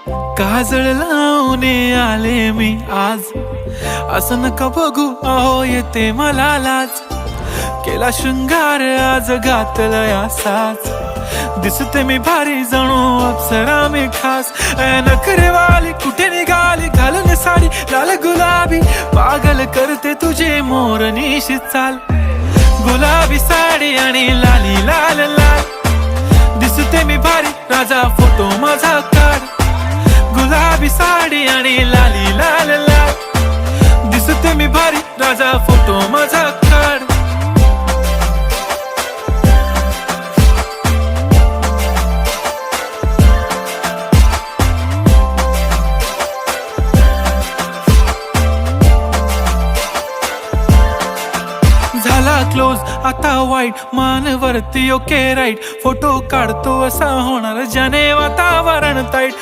काजळ लावून आले मी आज, असं नका बघू अहो येते मला लाज. केला शृंगार आज घातलाय असाच, दिसते मी भारी जणू अप्सरा मी खास. नखरेवाली कुठे निघाली घालून साडी लाल गुलाबी, पागल करते तुझे मोरनीशी चाल. गुलाबी साडी आणि लाली लाल लाल, दिसते मी भारी राजा फोटो माझा काढ. गुलाबी साडी आणि लाली लाल लाल, दिसते मी भारी राजा फोटो माझा काढ. झाला क्लोज आता वाईट, मान वरती ओके राईट. फोटो काढतो असा होणार ज्याने वातावरण ताईट.